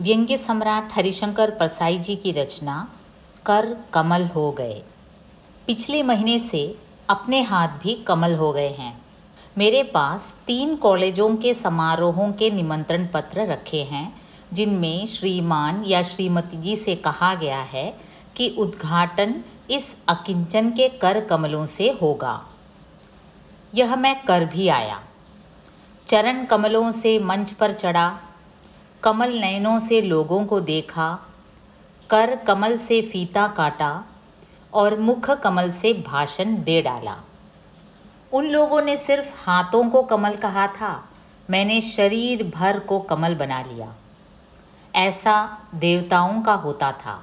व्यंग्य सम्राट हरिशंकर परसाई जी की रचना कर कमल हो गए। पिछले महीने से अपने हाथ भी कमल हो गए हैं। मेरे पास 3 कॉलेजों के समारोहों के निमंत्रण पत्र रखे हैं, जिनमें श्रीमान या श्रीमती जी से कहा गया है कि उद्घाटन इस अकिंचन के कर कमलों से होगा। यह मैं कर भी आया। चरण कमलों से मंच पर चढ़ा, कमल नयनों से लोगों को देखा, कर कमल से फीता काटा और मुख कमल से भाषण दे डाला। उन लोगों ने सिर्फ हाथों को कमल कहा था, मैंने शरीर भर को कमल बना लिया। ऐसा देवताओं का होता था।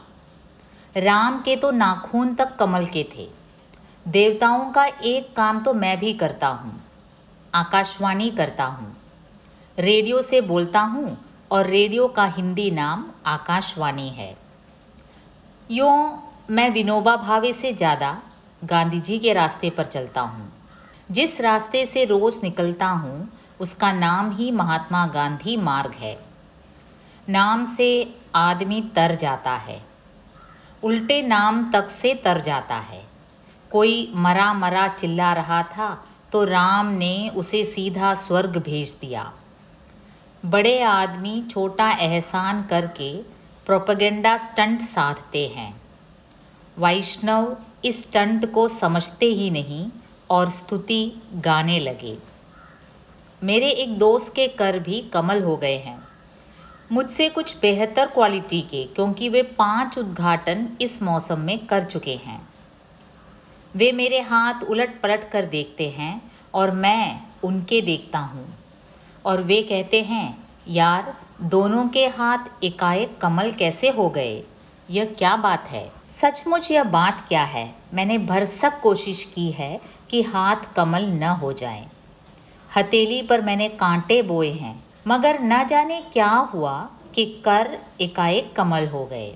राम के तो नाखून तक कमल के थे। देवताओं का एक काम तो मैं भी करता हूँ, आकाशवाणी करता हूँ। रेडियो से बोलता हूँ और रेडियो का हिंदी नाम आकाशवाणी है। यूँ मैं विनोबा भावे से ज़्यादा गांधी जी के रास्ते पर चलता हूँ। जिस रास्ते से रोज़ निकलता हूँ उसका नाम ही महात्मा गांधी मार्ग है। नाम से आदमी तर जाता है, उल्टे नाम तक से तर जाता है। कोई मरा मरा चिल्ला रहा था तो राम ने उसे सीधा स्वर्ग भेज दिया। बड़े आदमी छोटा एहसान करके प्रोपेगेंडा स्टंट साधते हैं। वैष्णव इस स्टंट को समझते ही नहीं और स्तुति गाने लगे। मेरे एक दोस्त के कर भी कमल हो गए हैं, मुझसे कुछ बेहतर क्वालिटी के, क्योंकि वे 5 उद्घाटन इस मौसम में कर चुके हैं। वे मेरे हाथ उलट पलट कर देखते हैं और मैं उनके देखता हूँ, और वे कहते हैं, यार दोनों के हाथ एकाएक कमल कैसे हो गए? यह क्या बात है? सचमुच यह बात क्या है? मैंने भरसक कोशिश की है कि हाथ कमल न हो जाएं। हथेली पर मैंने कांटे बोए हैं, मगर न जाने क्या हुआ कि कर एकाएक कमल हो गए।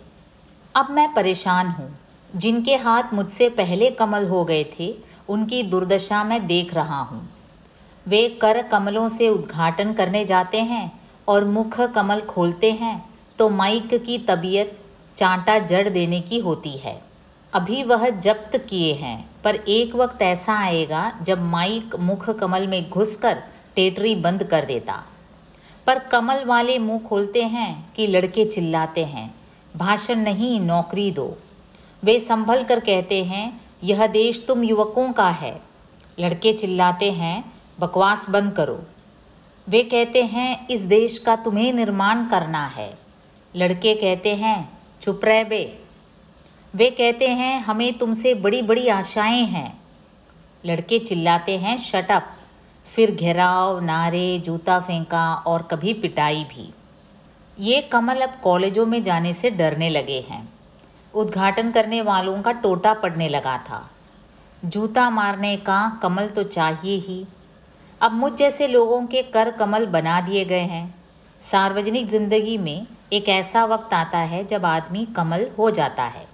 अब मैं परेशान हूँ। जिनके हाथ मुझसे पहले कमल हो गए थे उनकी दुर्दशा मैं देख रहा हूँ। वे कर कमलों से उद्घाटन करने जाते हैं और मुख कमल खोलते हैं तो माइक की तबीयत चांटा जड़ देने की होती है। अभी वह जब्त किए हैं, पर एक वक्त ऐसा आएगा जब माइक मुख कमल में घुसकर टेटरी बंद कर देता। पर कमल वाले मुंह खोलते हैं कि लड़के चिल्लाते हैं, भाषण नहीं नौकरी दो। वे संभल कर कहते हैं, यह देश तुम युवकों का है। लड़के चिल्लाते हैं, बकवास बंद करो। वे कहते हैं, इस देश का तुम्हें निर्माण करना है। लड़के कहते हैं, चुप रह बे। वे कहते हैं, हमें तुमसे बड़ी बड़ी आशाएं हैं। लड़के चिल्लाते हैं, शट अप। फिर घेराव, नारे, जूता फेंका और कभी पिटाई भी। ये कमल अब कॉलेजों में जाने से डरने लगे हैं। उद्घाटन करने वालों का टोटा पड़ने लगा था। जूता मारने का कमल तो चाहिए ही। अब मुझ जैसे लोगों के कर कमल बना दिए गए हैं। सार्वजनिक जिंदगी में एक ऐसा वक्त आता है जब आदमी कमल हो जाता है।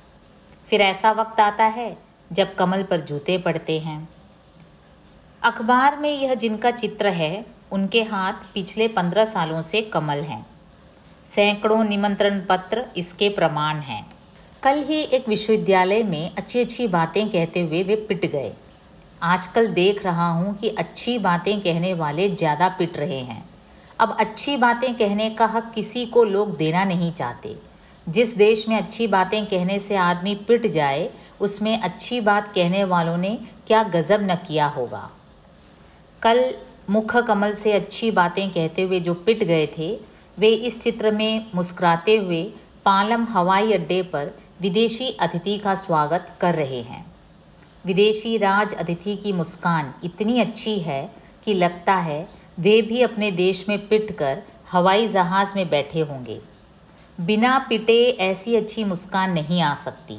फिर ऐसा वक्त आता है जब कमल पर जूते पड़ते हैं। अखबार में यह जिनका चित्र है उनके हाथ पिछले 15 सालों से कमल हैं। सैकड़ों निमंत्रण पत्र इसके प्रमाण हैं। कल ही एक विश्वविद्यालय में अच्छी अच्छी बातें कहते हुए वे पिट गए। आजकल देख रहा हूँ कि अच्छी बातें कहने वाले ज़्यादा पिट रहे हैं। अब अच्छी बातें कहने का हक किसी को लोग देना नहीं चाहते। जिस देश में अच्छी बातें कहने से आदमी पिट जाए, उसमें अच्छी बात कहने वालों ने क्या गजब न किया होगा। कल मुख कमल से अच्छी बातें कहते हुए जो पिट गए थे, वे इस चित्र में मुस्कुराते हुए पालम हवाई अड्डे पर विदेशी अतिथि का स्वागत कर रहे हैं। विदेशी राज अतिथि की मुस्कान इतनी अच्छी है कि लगता है वे भी अपने देश में पिटकर हवाई जहाज़ में बैठे होंगे। बिना पिटे ऐसी अच्छी मुस्कान नहीं आ सकती।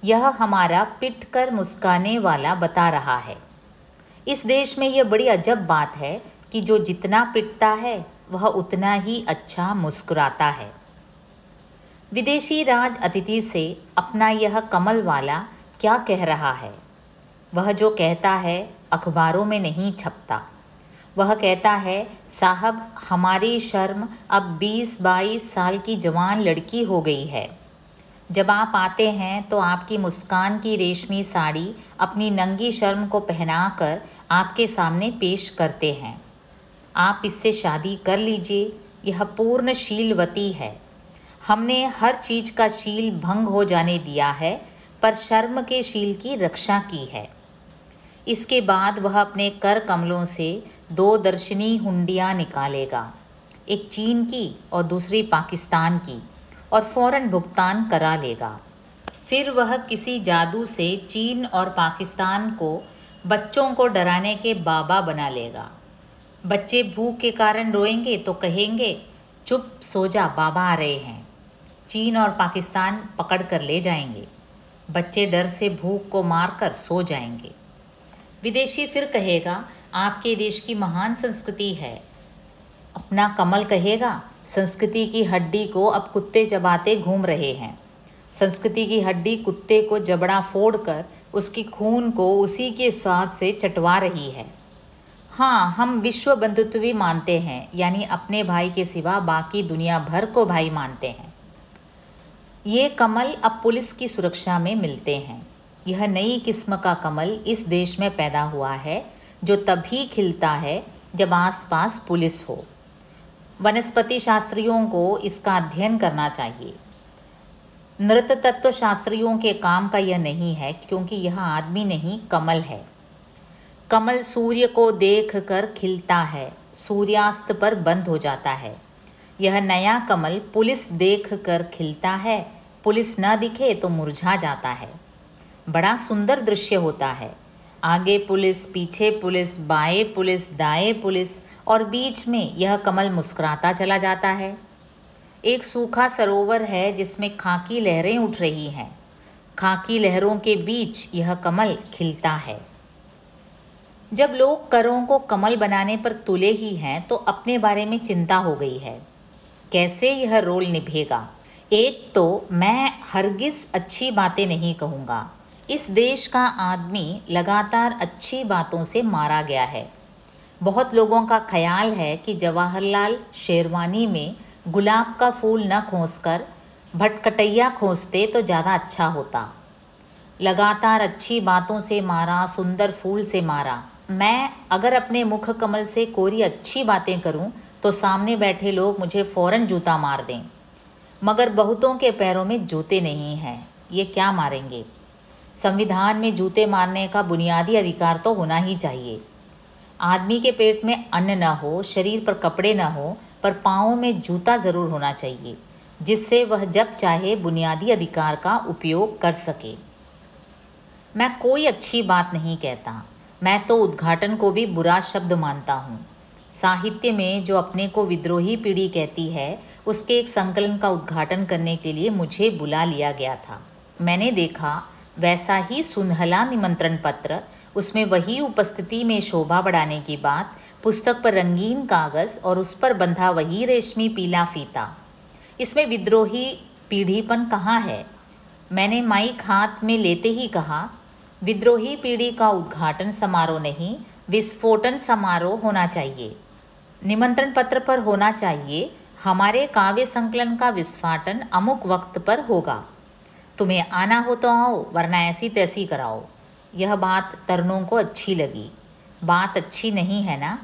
यह हमारा पिट कर मुस्काने वाला बता रहा है। इस देश में यह बड़ी अजब बात है कि जो जितना पिटता है वह उतना ही अच्छा मुस्कुराता है। विदेशी राज अतिथि से अपना यह कमल वाला क्या कह रहा है? वह जो कहता है अखबारों में नहीं छपता। वह कहता है, साहब हमारी शर्म अब 20-22 साल की जवान लड़की हो गई है। जब आप आते हैं तो आपकी मुस्कान की रेशमी साड़ी अपनी नंगी शर्म को पहनाकर आपके सामने पेश करते हैं। आप इससे शादी कर लीजिए, यह पूर्ण शीलवती है। हमने हर चीज़ का शील भंग हो जाने दिया है, पर शर्म के शील की रक्षा की है। इसके बाद वह अपने कर कमलों से 2 दर्शनी हुंडियाँ निकालेगा, एक चीन की और दूसरी पाकिस्तान की, और फौरन भुगतान करा लेगा। फिर वह किसी जादू से चीन और पाकिस्तान को बच्चों को डराने के बाबा बना लेगा। बच्चे भूख के कारण रोएंगे तो कहेंगे, चुप सो जा, बाबा आ रहे हैं। चीन और पाकिस्तान पकड़ कर ले जाएंगे। बच्चे डर से भूख को मारकर सो जाएंगे। विदेशी फिर कहेगा, आपके देश की महान संस्कृति है। अपना कमल कहेगा, संस्कृति की हड्डी को अब कुत्ते चबाते घूम रहे हैं। संस्कृति की हड्डी कुत्ते को जबड़ा फोड़कर उसकी खून को उसी के स्वाद से चटवा रही है। हाँ, हम विश्व बंधुत्व मानते हैं, यानी अपने भाई के सिवा बाकी दुनिया भर को भाई मानते हैं। ये कमल अब पुलिस की सुरक्षा में मिलते हैं। यह नई किस्म का कमल इस देश में पैदा हुआ है, जो तभी खिलता है जब आसपास पुलिस हो। वनस्पति शास्त्रियों को इसका अध्ययन करना चाहिए। नृत्य तत्व शास्त्रियों के काम का यह नहीं है, क्योंकि यह आदमी नहीं, कमल है। कमल सूर्य को देखकर खिलता है, सूर्यास्त पर बंद हो जाता है। यह नया कमल पुलिस देखकर खिलता है, पुलिस न दिखे तो मुरझा जाता है। बड़ा सुंदर दृश्य होता है। आगे पुलिस, पीछे पुलिस, बाएं पुलिस, दाएं पुलिस, और बीच में यह कमल मुस्कुराता चला जाता है। एक सूखा सरोवर है जिसमें खाकी लहरें उठ रही हैं। खाकी लहरों के बीच यह कमल खिलता है। जब लोग करों को कमल बनाने पर तुले ही हैं तो अपने बारे में चिंता हो गई है। कैसे यह रोल निभेगा? एक तो मैं हरगिज़ अच्छी बातें नहीं कहूँगा। इस देश का आदमी लगातार अच्छी बातों से मारा गया है। बहुत लोगों का ख्याल है कि जवाहरलाल शेरवानी में गुलाब का फूल न खोसकर भटकटैया खोसते तो ज़्यादा अच्छा होता। लगातार अच्छी बातों से मारा, सुंदर फूल से मारा। मैं अगर अपने मुख कमल से कोरी अच्छी बातें करूं तो सामने बैठे लोग मुझे फ़ौरन जूता मार दें, मगर बहुतों के पैरों में जूते नहीं हैं। ये क्या मारेंगे? संविधान में जूते मारने का बुनियादी अधिकार तो होना ही चाहिए। आदमी के पेट में अन्न न हो, शरीर पर कपड़े न हो, पर पाँवों में जूता ज़रूर होना चाहिए, जिससे वह जब चाहे बुनियादी अधिकार का उपयोग कर सके। मैं कोई अच्छी बात नहीं कहता। मैं तो उद्घाटन को भी बुरा शब्द मानता हूँ। साहित्य में जो अपने को विद्रोही पीढ़ी कहती है, उसके एक संकलन का उद्घाटन करने के लिए मुझे बुला लिया गया था। मैंने देखा वैसा ही सुनहला निमंत्रण पत्र, उसमें वही उपस्थिति में शोभा बढ़ाने की बात, पुस्तक पर रंगीन कागज़ और उस पर बंधा वही रेशमी पीला फीता। इसमें विद्रोही पीढ़ीपन कहाँ है? मैंने माइक हाथ में लेते ही कहा, विद्रोही पीढ़ी का उद्घाटन समारोह नहीं, विस्फोटन समारोह होना चाहिए। निमंत्रण पत्र पर होना चाहिए, हमारे काव्य संकलन का विस्फोटन अमुक वक्त पर होगा। तुम्हें आना हो तो आओ, वरना ऐसी तैसी कराओ। यह बात तरनों को अच्छी लगी। बात अच्छी नहीं है ना?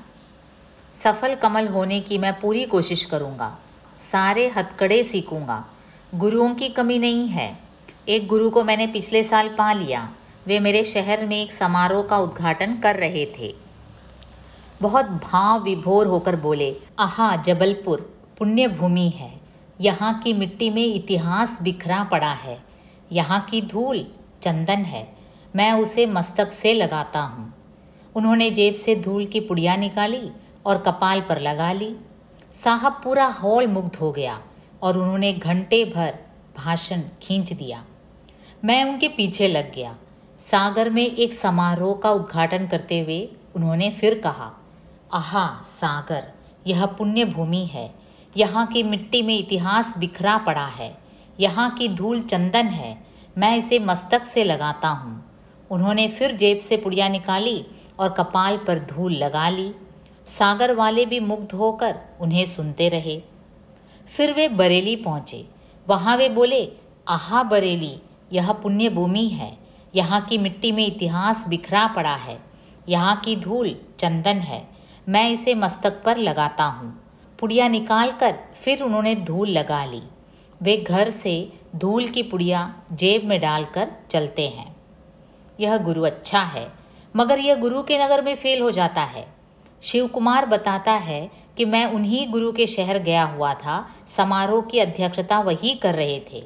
सफल कमल होने की मैं पूरी कोशिश करूँगा। सारे हथकड़े सीखूँगा। गुरुओं की कमी नहीं है। एक गुरु को मैंने पिछले साल पा लिया। वे मेरे शहर में एक समारोह का उद्घाटन कर रहे थे। बहुत भाव विभोर होकर बोले, आहा जबलपुर पुण्य भूमि है। यहाँ की मिट्टी में इतिहास बिखरा पड़ा है। यहाँ की धूल चंदन है, मैं उसे मस्तक से लगाता हूँ। उन्होंने जेब से धूल की पुड़िया निकाली और कपाल पर लगा ली। साहब पूरा हॉल मुग्ध हो गया और उन्होंने घंटे भर भाषण खींच दिया। मैं उनके पीछे लग गया। सागर में एक समारोह का उद्घाटन करते हुए उन्होंने फिर कहा, आहा सागर, यह पुण्य भूमि है। यहाँ की मिट्टी में इतिहास बिखरा पड़ा है। यहाँ की धूल चंदन है, मैं इसे मस्तक से लगाता हूँ। उन्होंने फिर जेब से पुड़िया निकाली और कपाल पर धूल लगा ली। सागर वाले भी मुग्ध होकर उन्हें सुनते रहे। फिर वे बरेली पहुँचे। वहाँ वे बोले, आहा बरेली, यह पुण्य भूमि है। यहाँ की मिट्टी में इतिहास बिखरा पड़ा है। यहाँ की धूल चंदन है। मैं इसे मस्तक पर लगाता हूँ। पुड़िया निकाल कर फिर उन्होंने धूल लगा ली। वे घर से धूल की पुड़िया जेब में डालकर चलते हैं। यह गुरु अच्छा है, मगर यह गुरु के नगर में फेल हो जाता है। शिव कुमार बताता है कि मैं उन्हीं गुरु के शहर गया हुआ था। समारोह की अध्यक्षता वही कर रहे थे।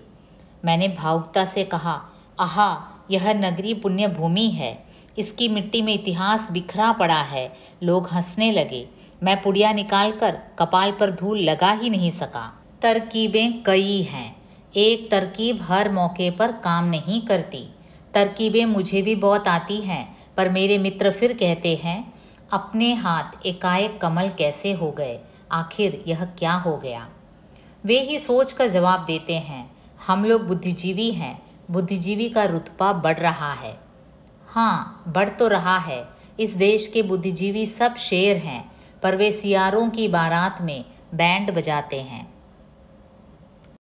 मैंने भावुकता से कहा, आहा, यह नगरी पुण्य भूमि है। इसकी मिट्टी में इतिहास बिखरा पड़ा है। लोग हंसने लगे। मैं पुड़िया निकालकर कपाल पर धूल लगा ही नहीं सका। तरकीबें कई हैं। एक तरकीब हर मौके पर काम नहीं करती। तरकीबें मुझे भी बहुत आती हैं, पर मेरे मित्र फिर कहते हैं, अपने हाथ एकाएक कमल कैसे हो गए? आखिर यह क्या हो गया? वे ही सोच कर जवाब देते हैं, हम लोग बुद्धिजीवी हैं। बुद्धिजीवी का रुतबा बढ़ रहा है। हाँ, बढ़ तो रहा है। इस देश के बुद्धिजीवी सब शेर हैं, पर वे सियारों की बारात में बैंड बजाते हैं।